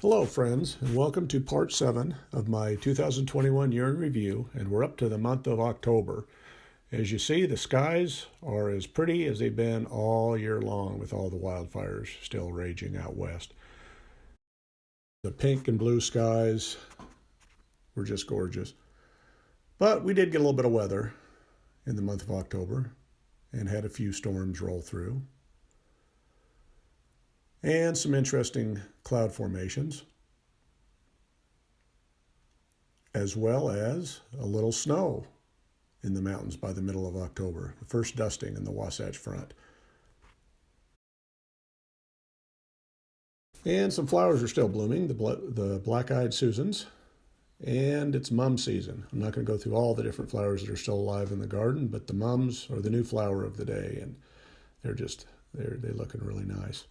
Hello, friends, and welcome to part 7 of my 2021 year in review, and we're up to the month of October. As you see, the skies are as pretty as they've been all year long with all the wildfires still raging out west. The pink and blue skies were just gorgeous. But we did get a little bit of weather in the month of October and had a few storms roll through, and some interesting cloud formations, as well as a little snow in the mountains by the middle of October, the first dusting in the Wasatch Front. And some flowers are still blooming, the black-eyed Susans, and it's mum season. I'm not going to go through all the different flowers that are still alive in the garden, but the mums are the new flower of the day, and they're looking really nice.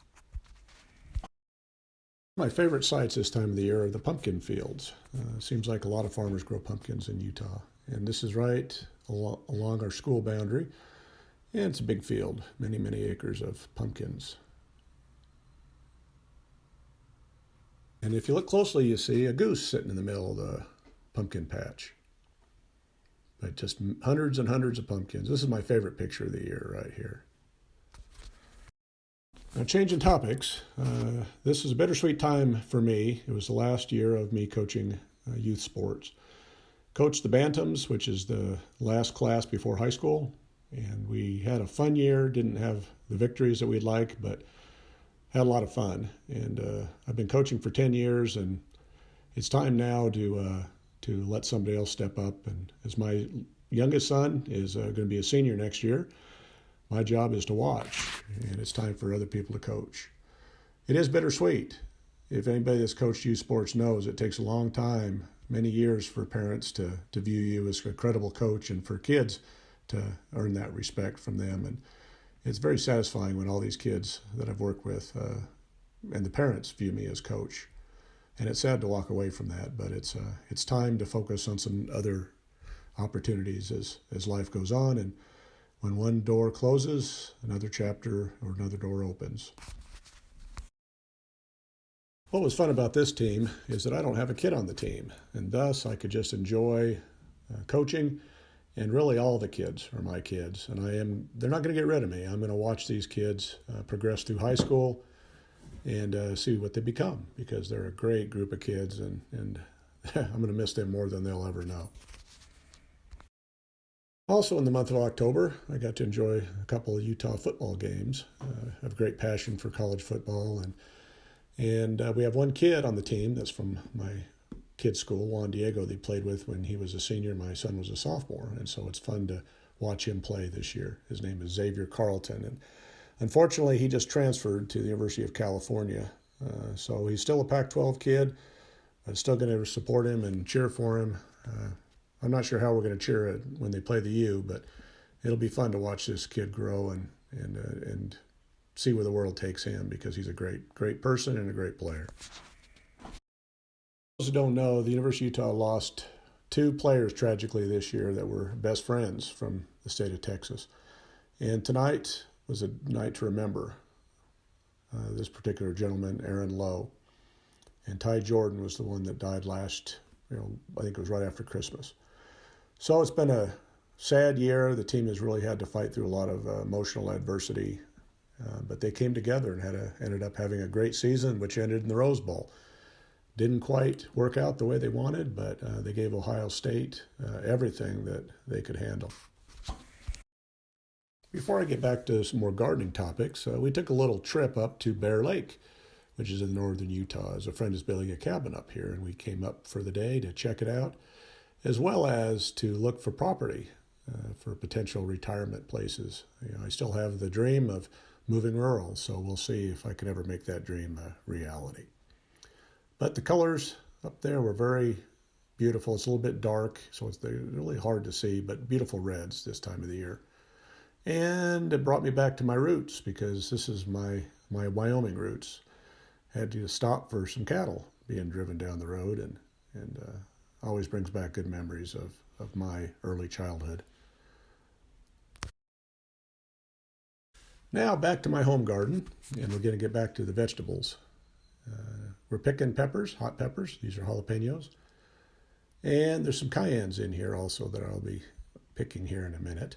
My favorite sites this time of the year are the pumpkin fields. Seems like a lot of farmers grow pumpkins in Utah. And this is right along our school boundary. And it's a big field, many, many acres of pumpkins. And if you look closely, you see a goose sitting in the middle of the pumpkin patch. But just hundreds and hundreds of pumpkins. This is my favorite picture of the year right here. Now, changing topics, this is a bittersweet time for me. It was the last year of me coaching youth sports. Coached the Bantams, which is the last class before high school, and we had a fun year. Didn't have the victories that we'd like, but had a lot of fun. And I've been coaching for 10 years, and it's time now to let somebody else step up. And as my youngest son is going to be a senior next year, my job is to watch, and it's time for other people to coach. It is bittersweet. If anybody that's coached youth sports knows it takes a long time, many years, for parents to view you as a credible coach and for kids to earn that respect from them. And it's very satisfying when all these kids that I've worked with and the parents view me as coach. And it's sad to walk away from that, but it's time to focus on some other opportunities as life goes on. And when one door closes, another chapter or another door opens. What was fun about this team is that I don't have a kid on the team, and thus I could just enjoy coaching, and really all the kids are my kids, and they're not going to get rid of me. I'm going to watch these kids progress through high school and see what they become, because they're a great group of kids, and I'm going to miss them more than they'll ever know. Also in the month of October, I got to enjoy a couple of Utah football games. I have a great passion for college football, and we have one kid on the team that's from my kid's school, Juan Diego, they played with when he was a senior. My son was a sophomore, and so it's fun to watch him play this year. His name is Xavier Carlton, and unfortunately he just transferred to the University of California. So he's still a Pac-12 kid. I'm still going to support him and cheer for him. I'm not sure how we're going to cheer it when they play the U, but it'll be fun to watch this kid grow and see where the world takes him, because he's a great person and a great player. For those who don't know, the University of Utah lost 2 players tragically this year that were best friends from the state of Texas. And tonight was a night to remember this particular gentleman, Aaron Lowe. And Ty Jordan was the one that died I think it was right after Christmas. So it's been a sad year. The team has really had to fight through a lot of emotional adversity, but they came together and ended up having a great season, which ended in the Rose Bowl. Didn't quite work out the way they wanted, but they gave Ohio State everything that they could handle. Before I get back to some more gardening topics, we took a little trip up to Bear Lake, which is in northern Utah, as a friend is building a cabin up here, and we came up for the day to check it out, as well as to look for property for potential retirement places. I still have the dream of moving rural, so we'll see if I can ever make that dream a reality. But the colors up there were very beautiful. It's a little bit dark, so it's really hard to see, but beautiful reds this time of the year. And it brought me back to my roots, because this is my Wyoming roots. Had to stop for some cattle being driven down the road, and always brings back good memories of my early childhood. Now back to my home garden, and we're going to get back to the vegetables. we're picking peppers, hot peppers. These are jalapenos. And there's some cayennes in here also that I'll be picking here in a minute.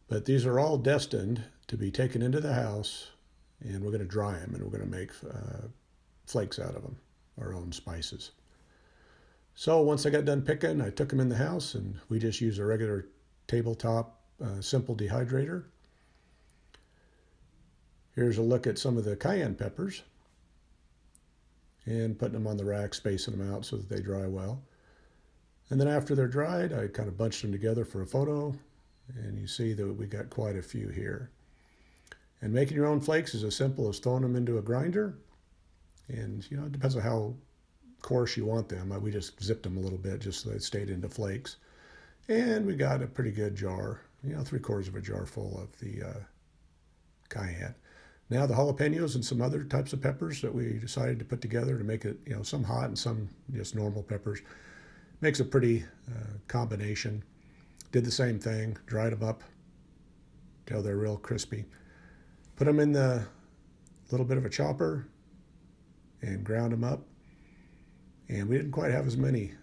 But these are all destined to be taken into the house, and we're going to dry them, and we're going to make flakes out of them, our own spices. So once I got done picking, I took them in the house, and we just use a regular tabletop simple dehydrator. Here's a look at some of the cayenne peppers, and putting them on the rack, spacing them out so that they dry well. And then after they're dried, I kind of bunched them together for a photo, and you see that we got quite a few here. And making your own flakes is as simple as throwing them into a grinder, and it depends on how coarse you want them. We just zipped them a little bit just so they stayed into flakes. And we got a pretty good jar, 3/4 of a jar full of the cayenne. Now the jalapenos and some other types of peppers that we decided to put together to make it, some hot and some just normal peppers. Makes a pretty combination. Did the same thing, dried them up till they're real crispy. Put them in the little bit of a chopper and ground them up. And we didn't quite have as many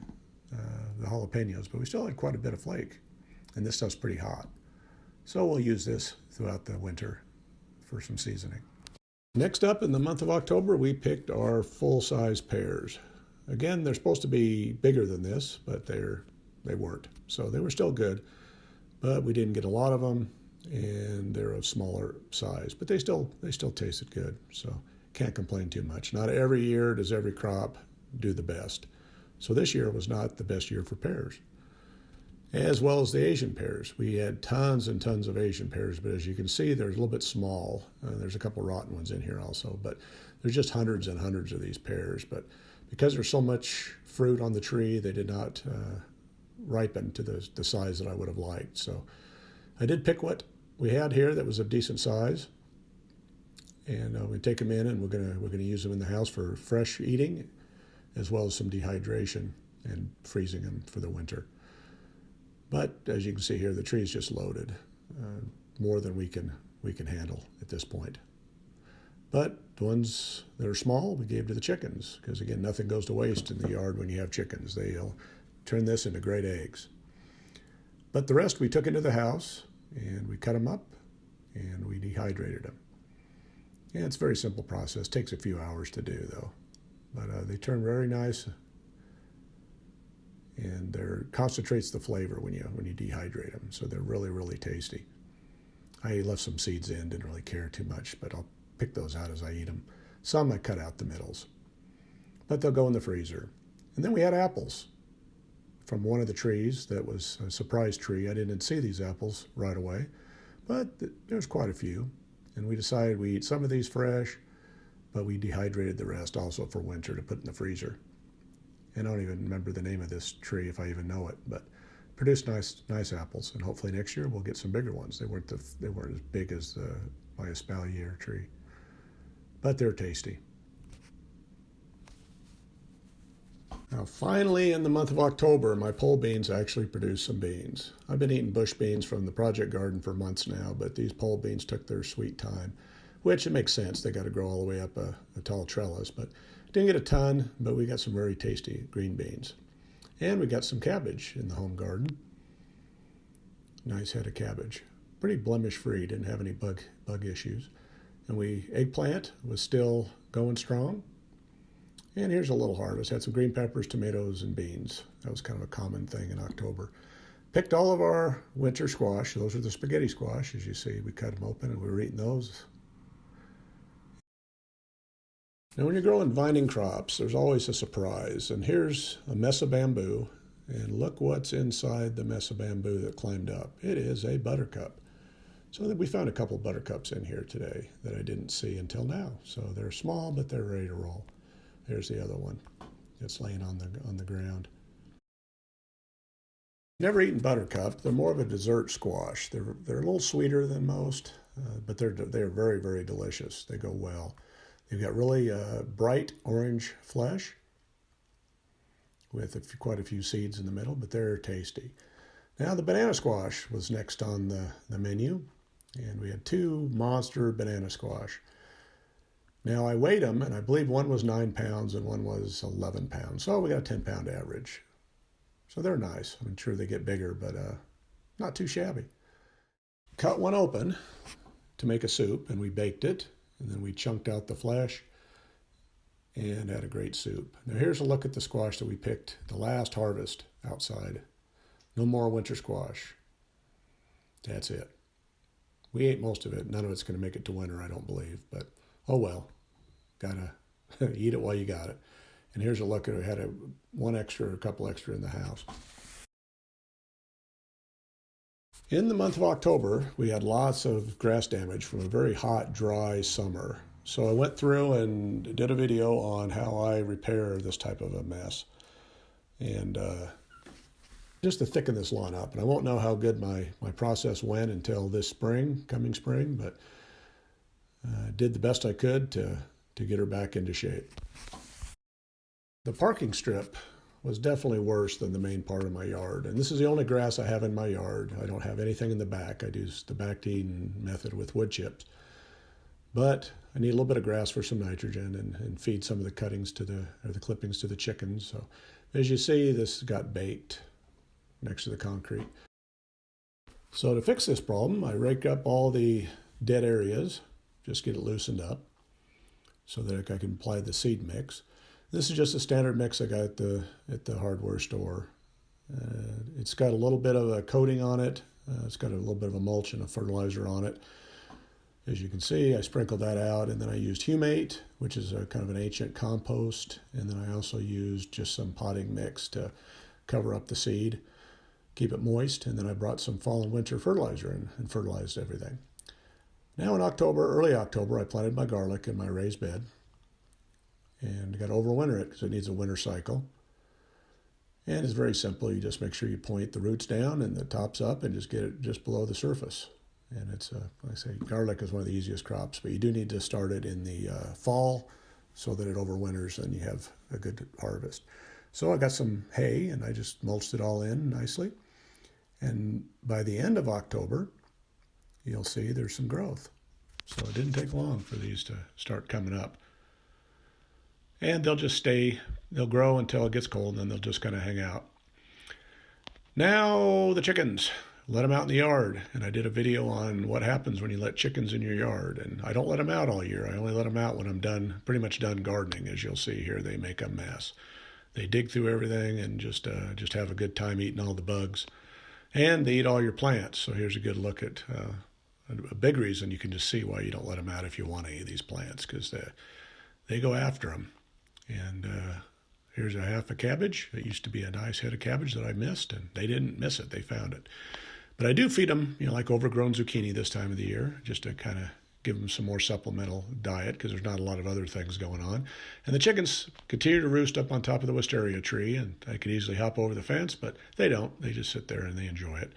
the jalapenos, but we still had quite a bit of flake. And this stuff's pretty hot. So we'll use this throughout the winter for some seasoning. Next up in the month of October, we picked our full-size pears. Again, they're supposed to be bigger than this, but they weren't. So they were still good, but we didn't get a lot of them, and they're of smaller size. But they still tasted good, so can't complain too much. Not every year does every crop do the best. So this year was not the best year for pears, as well as the Asian pears. We had tons and tons of Asian pears, but as you can see, they're a little bit small. There's a couple rotten ones in here also, but there's just hundreds and hundreds of these pears. But because there's so much fruit on the tree, they did not ripen to the size that I would have liked. So I did pick what we had here that was of decent size, and we take them in, and we're gonna use them in the house for fresh eating, as well as some dehydration and freezing them for the winter. But as you can see here, the tree is just loaded, more than we can handle at this point. But the ones that are small, we gave to the chickens, because again, nothing goes to waste in the yard when you have chickens. They'll turn this into great eggs. But the rest we took into the house, and we cut them up, and we dehydrated them. Yeah, it's a very simple process. Takes a few hours to do, though. But they turn very nice, and they're concentrates the flavor when you dehydrate them. So they're really, really tasty. I left some seeds in, didn't really care too much, but I'll pick those out as I eat them. Some I cut out the middles, but they'll go in the freezer. And then we had apples from one of the trees that was a surprise tree. I didn't see these apples right away, but there's quite a few. And we decided we eat some of these fresh, but we dehydrated the rest also for winter to put in the freezer. And I don't even remember the name of this tree if I even know it, but produced nice apples. And hopefully next year we'll get some bigger ones. They weren't as big as my espalier tree, but they're tasty. Now finally in the month of October, my pole beans actually produced some beans. I've been eating bush beans from the project garden for months now, but these pole beans took their sweet time, which it makes sense. They got to grow all the way up a tall trellis, but didn't get a ton, but we got some very tasty green beans. And we got some cabbage in the home garden. Nice head of cabbage. Pretty blemish free, didn't have any bug issues. And eggplant was still going strong. And here's a little harvest. Had some green peppers, tomatoes, and beans. That was kind of a common thing in October. Picked all of our winter squash. Those are the spaghetti squash, as you see. We cut them open and we were eating those. Now when you're growing vining crops, there's always a surprise. And here's a mess of bamboo. And look what's inside the mess of bamboo that climbed up. It is a buttercup. So we found a couple of buttercups in here today that I didn't see until now. So they're small, but they're ready to roll. There's the other one. It's laying on the ground. Never eaten buttercup. They're more of a dessert squash. They're a little sweeter than most, but they're very, very delicious. They go well. They've got really bright orange flesh with quite a few seeds in the middle, but they're tasty. Now the banana squash was next on the menu, and we had two monster banana squash. Now I weighed them, and I believe one was 9 pounds and one was 11 pounds. So we got a 10-pound average. So they're nice. I'm sure they get bigger, but not too shabby. Cut one open to make a soup, and we baked it, and then we chunked out the flesh and had a great soup. Now here's a look at the squash that we picked the last harvest outside. No more winter squash. That's it. We ate most of it. None of it's going to make it to winter, I don't believe, but oh well. Gotta eat it while you got it. And here's a look at it. We had a couple extra in the house. In the month of October, we had lots of grass damage from a very hot, dry summer. So I went through and did a video on how I repair this type of a mess. And just to thicken this lawn up. And I won't know how good my process went until this spring, coming spring, but did the best I could to get her back into shape. The parking strip was definitely worse than the main part of my yard. And this is the only grass I have in my yard. I don't have anything in the back. I do the back-teeing method with wood chips. But I need a little bit of grass for some nitrogen and feed some of the cuttings the clippings to the chickens. So as you see, this got baked next to the concrete. So to fix this problem, I rake up all the dead areas, just get it loosened up so that I can apply the seed mix. This is just a standard mix I got at the hardware store. It's got a little bit of a coating on it. It's got a little bit of a mulch and a fertilizer on it. As you can see, I sprinkled that out, and then I used humate, which is a kind of an ancient compost, and then I also used just some potting mix to cover up the seed, keep it moist, and then I brought some fall and winter fertilizer and fertilized everything. Now in early October, I planted my garlic in my raised bed. And got to overwinter it because it needs a winter cycle. And it's very simple. You just make sure you point the roots down and the tops up and just get it just below the surface. And it's, like I say, garlic is one of the easiest crops, but you do need to start it in the fall so that it overwinters and you have a good harvest. So I got some hay and I just mulched it all in nicely. And by the end of October, you'll see there's some growth. So it didn't take long for these to start coming up. And they'll grow until it gets cold, and then they'll just kind of hang out. Now the chickens, let them out in the yard. And I did a video on what happens when you let chickens in your yard. And I don't let them out all year. I only let them out when I'm pretty much done gardening. As you'll see here, they make a mess. They dig through everything and just have a good time eating all the bugs. And they eat all your plants. So here's a good look at a big reason you can just see why you don't let them out if you want any of these plants, because they go after them. And here's a half a cabbage. It used to be a nice head of cabbage that I missed, and they didn't miss it. They found it. But I do feed them, like overgrown zucchini this time of the year, just to kind of give them some more supplemental diet because there's not a lot of other things going on. And the chickens continue to roost up on top of the wisteria tree, and I could easily hop over the fence, but they don't. They just sit there and they enjoy it.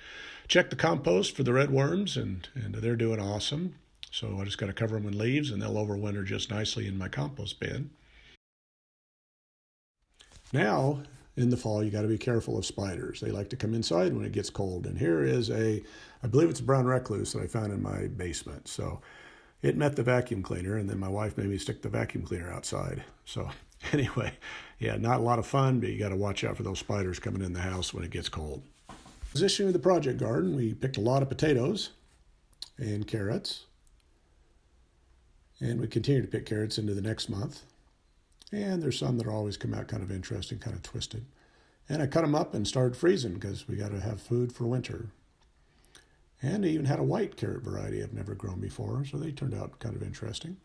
Check the compost for the red worms, and they're doing awesome. So I just got to cover them in leaves, and they'll overwinter just nicely in my compost bin. Now, in the fall, you got to be careful of spiders. They like to come inside when it gets cold. And here is I believe it's a brown recluse that I found in my basement. So it met the vacuum cleaner, and then my wife made me stick the vacuum cleaner outside. So anyway, yeah, not a lot of fun, but you got to watch out for those spiders coming in the house when it gets cold. Positioning the project garden, we picked a lot of potatoes and carrots. And we continue to pick carrots into the next month. And there's some that always come out kind of interesting, kind of twisted. And I cut them up and started freezing because we got to have food for winter. And I even had a white carrot variety I've never grown before, so they turned out kind of interesting.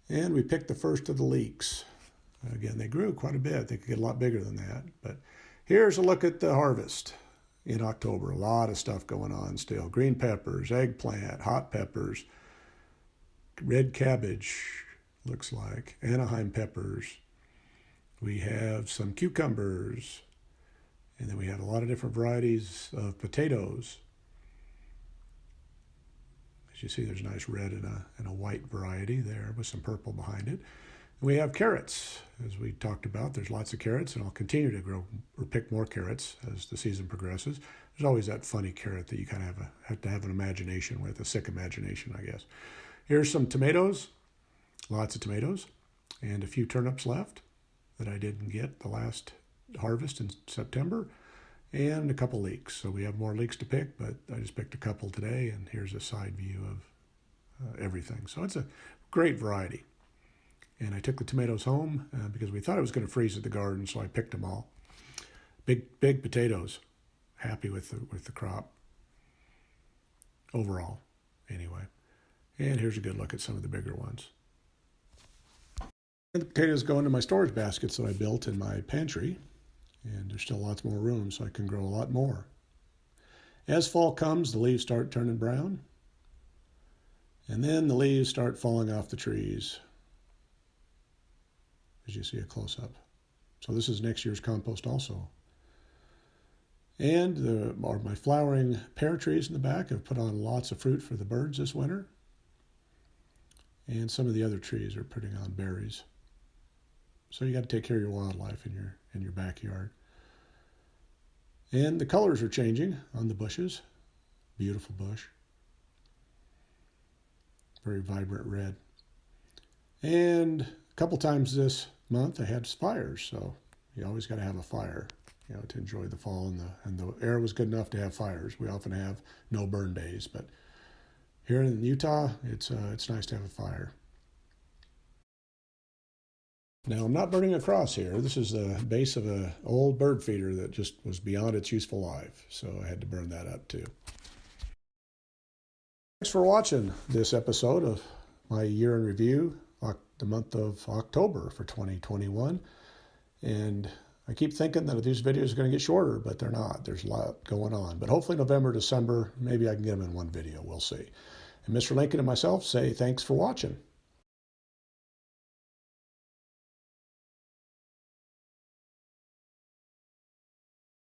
And we picked the first of the leeks. Again, they grew quite a bit. They could get a lot bigger than that. But here's a look at the harvest in October. A lot of stuff going on still. Green peppers, eggplant, hot peppers, red cabbage, looks like, Anaheim peppers. We have some cucumbers, and then we have a lot of different varieties of potatoes. As you see, there's a nice red and a white variety there with some purple behind it. And we have carrots, as we talked about. There's lots of carrots, and I'll continue to grow or pick more carrots as the season progresses. There's always that funny carrot that you kind of have to have an imagination with, a sick imagination, I guess. Here's some tomatoes. lots of tomatoes, and a few turnips left that I didn't get the last harvest in September, and a couple leeks. So we have more leeks to pick, but I just picked a couple today, and here's a side view of everything. So it's a great variety. And I took the tomatoes home because we thought it was going to freeze at the garden, so I picked them all. Big potatoes. Happy with the crop overall, anyway. And here's a good look at some of the bigger ones. And the potatoes go into my storage baskets that I built in my pantry, and there's still lots more room, so I can grow a lot more. As fall comes, the leaves start turning brown, and then the leaves start falling off the trees, as you see a close-up. So this is next year's compost also. And my flowering pear trees in the back have put on lots of fruit for the birds this winter. And some of the other trees are putting on berries. So you got to take care of your wildlife in your backyard. And the colors are changing on the bushes. Beautiful bush. Very vibrant red. And a couple times this month I had fires, so you always got to have a fire, to enjoy the fall, and the air was good enough to have fires. We often have no burn days, but here in Utah, it's nice to have a fire. Now I'm not burning a cross here. This is the base of an old bird feeder that just was beyond its useful life, so I had to burn that up too. Thanks for watching this episode of my year in review, the month of October for 2021. And I keep thinking that these videos are going to get shorter, but they're not. There's a lot going on. But hopefully November, December, maybe I can get them in one video. We'll see. And Mr. Lincoln and myself say thanks for watching.